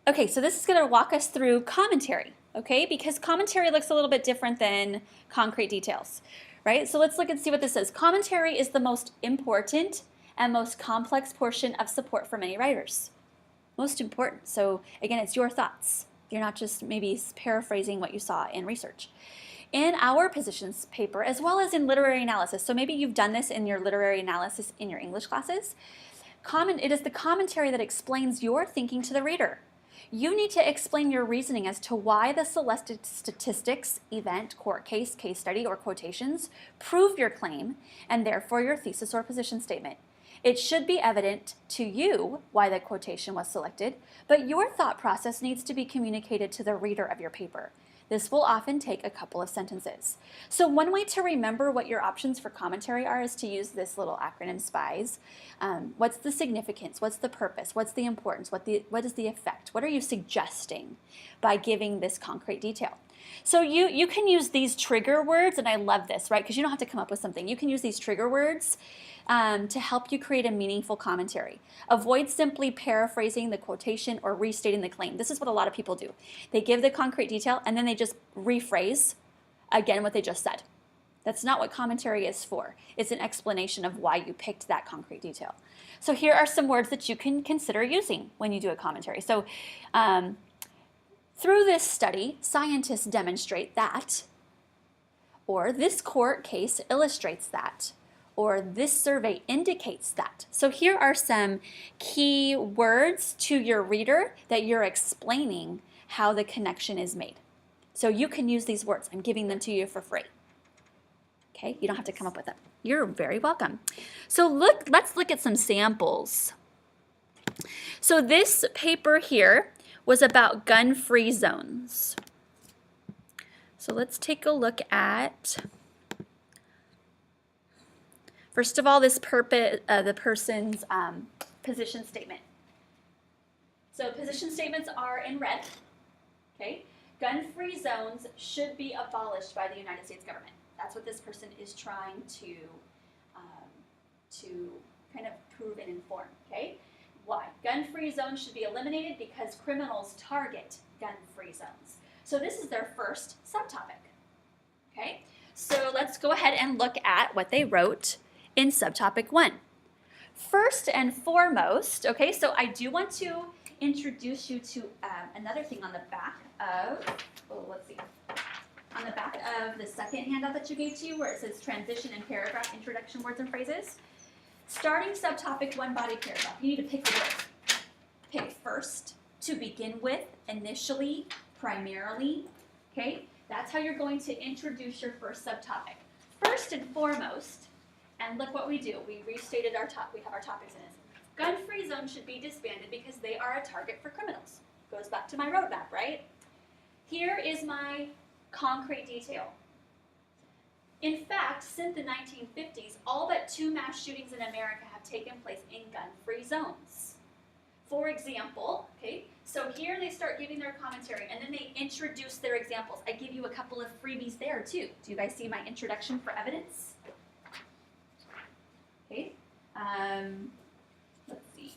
Okay, so this is going to walk us through commentary, okay? Because commentary looks a little bit different than concrete details, right? So let's look and see what this says. Commentary is the most important and most complex portion of support for many writers. Most important. So again, it's your thoughts. You're not just maybe paraphrasing what you saw in research. In our positions paper, as well as in literary analysis, so maybe you've done this in your literary analysis in your English classes, it is the commentary that explains your thinking to the reader. You need to explain your reasoning as to why the selected statistics, event, court case, case study, or quotations prove your claim, and therefore your thesis or position statement. It should be evident to you why the quotation was selected, but your thought process needs to be communicated to the reader of your paper. This will often take a couple of sentences. So one way to remember what your options for commentary are is to use this little acronym SPIES. What's the significance? What's the purpose? What's the importance? What is the effect? What are you suggesting by giving this concrete detail? So you can use these trigger words, and I love this, right? Because you don't have to come up with something. You can use these trigger words to help you create a meaningful commentary. Avoid simply paraphrasing the quotation or restating the claim. This is what a lot of people do. They give the concrete detail and then they just rephrase again what they just said. That's not what commentary is for. It's an explanation of why you picked that concrete detail. So here are some words that you can consider using when you do a commentary. So through this study, scientists demonstrate that, or this court case illustrates that, or this survey indicates that. So here are some key words to your reader that you're explaining how the connection is made. So you can use these words. I'm giving them to you for free. Okay, you don't have to come up with them. You're very welcome. So let's look at some samples. So this paper here was about gun-free zones. So let's take a look at, first of all, the person's position statement. So position statements are in red. Okay, gun-free zones should be abolished by the United States government. That's what this person is trying to kind of prove and inform. Okay, why? Gun-free zones should be eliminated because criminals target gun-free zones. So this is their first subtopic. Okay, so let's go ahead and look at what they wrote in subtopic 1. First and foremost, okay, so I do want to introduce you to another thing on the back of, let's see, on the back of the second handout that you gave to you where it says transition and paragraph, introduction, words and phrases. Starting subtopic 1 body paragraph, you need to pick the word. Pick first, to begin with, initially, primarily, okay? That's how you're going to introduce your first subtopic. First and foremost, and look what we do. We restated we have our topics in it. Gun-free zones should be disbanded because they are a target for criminals. Goes back to my roadmap, right? Here is my concrete detail. In fact, since the 1950s, all but 2 mass shootings in America have taken place in gun-free zones. For example, okay, so here they start giving their commentary and then they introduce their examples. I give you a couple of freebies there too. Do you guys see my introduction for evidence? Okay, let's see.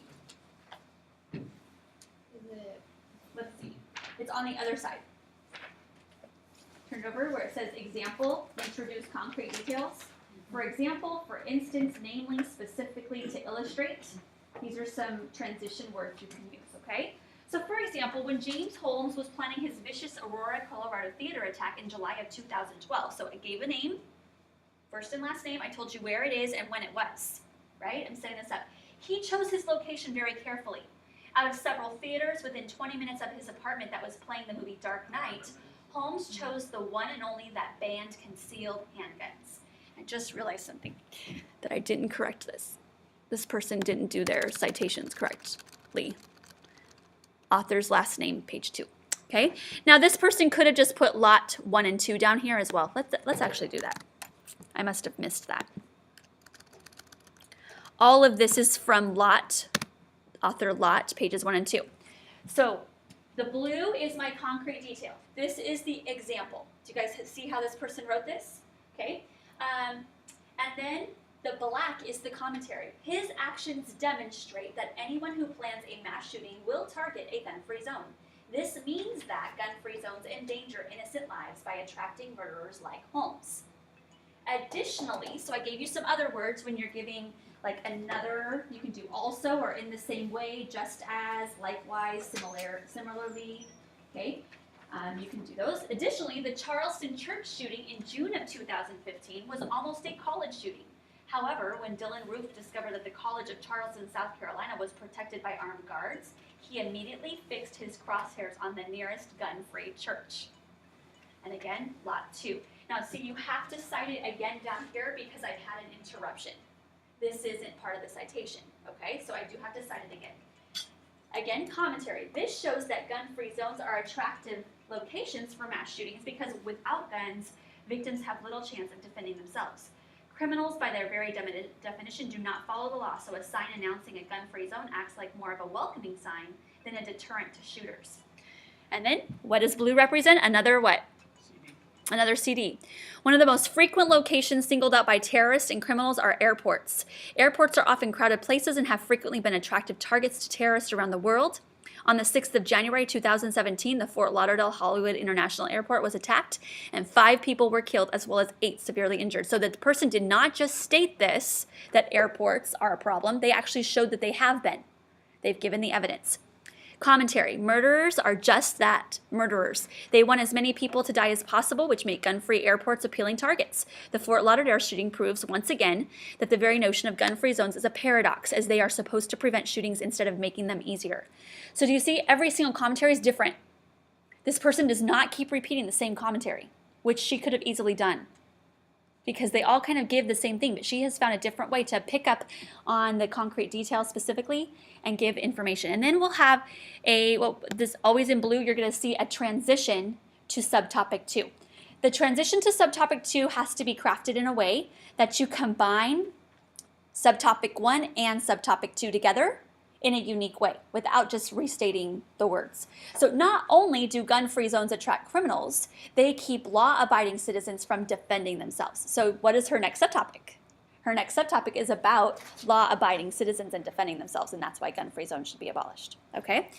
Let's see. It's on the other side. Turn it over where it says example, introduce concrete details. For example, for instance, namely, specifically, to illustrate. These are some transition words you can use, okay? So for example, when James Holmes was planning his vicious Aurora, Colorado theater attack in July of 2012, so I gave a name, first and last name, I told you where it is and when it was, right? I'm setting this up. He chose his location very carefully. Out of several theaters within 20 minutes of his apartment that was playing the movie Dark Knight, Holmes chose the one and only that banned concealed handguns. I just realized something, that I didn't correct this. This person didn't do their citations correctly. Author's last name, page 2. Okay, now this person could have just put lot 1 and 2 down here as well. Let's actually do that. I must have missed that. All of this is from lot, author lot, pages 1 and 2. So the blue is my concrete detail. This is the example. Do you guys see how this person wrote this? Okay. And then The black is the commentary. His actions demonstrate that anyone who plans a mass shooting will target a gun-free zone. This means that gun-free zones endanger innocent lives by attracting murderers like Holmes. Additionally, so I gave you some other words when you're giving like another, you can do also or in the same way, just as, likewise, similarly, okay? You can do those. Additionally, the Charleston church shooting in June of 2015 was almost a college shooting. However, when Dylan Roof discovered that the College of Charleston, South Carolina was protected by armed guards, he immediately fixed his crosshairs on the nearest gun-free church. And again, lot 2. Now, see, you have to cite it again down here because I've had an interruption. This isn't part of the citation, okay? So I do have to cite it again. Again, commentary. This shows that gun-free zones are attractive locations for mass shootings because without guns, victims have little chance of defending themselves. Criminals, by their very definition, do not follow the law, so a sign announcing a gun-free zone acts like more of a welcoming sign than a deterrent to shooters. And then, what does blue represent? Another what? Another CD. One of the most frequent locations singled out by terrorists and criminals are airports. Airports are often crowded places and have frequently been attractive targets to terrorists around the world. On the 6th of January 2017, the Fort Lauderdale Hollywood International Airport was attacked and 5 people were killed as well as 8 severely injured. So the person did not just state this, that airports are a problem, they actually showed that they have been. They've given the evidence. Commentary. Murderers are just that, murderers. They want as many people to die as possible, which make gun-free airports appealing targets. The Fort Lauderdale shooting proves once again that the very notion of gun-free zones is a paradox, as they are supposed to prevent shootings instead of making them easier. So do you see, every single commentary is different. This person does not keep repeating the same commentary, which she could have easily done, because they all kind of give the same thing, but she has found a different way to pick up on the concrete details specifically and give information. And then we'll have this always in blue, you're gonna see a transition to subtopic 2. The transition to subtopic 2 has to be crafted in a way that you combine subtopic 1 and subtopic 2 together in a unique way without just restating the words. So not only do gun-free zones attract criminals, they keep law-abiding citizens from defending themselves. So what is her next subtopic? Her next subtopic is about law-abiding citizens and defending themselves, and that's why gun-free zones should be abolished, okay?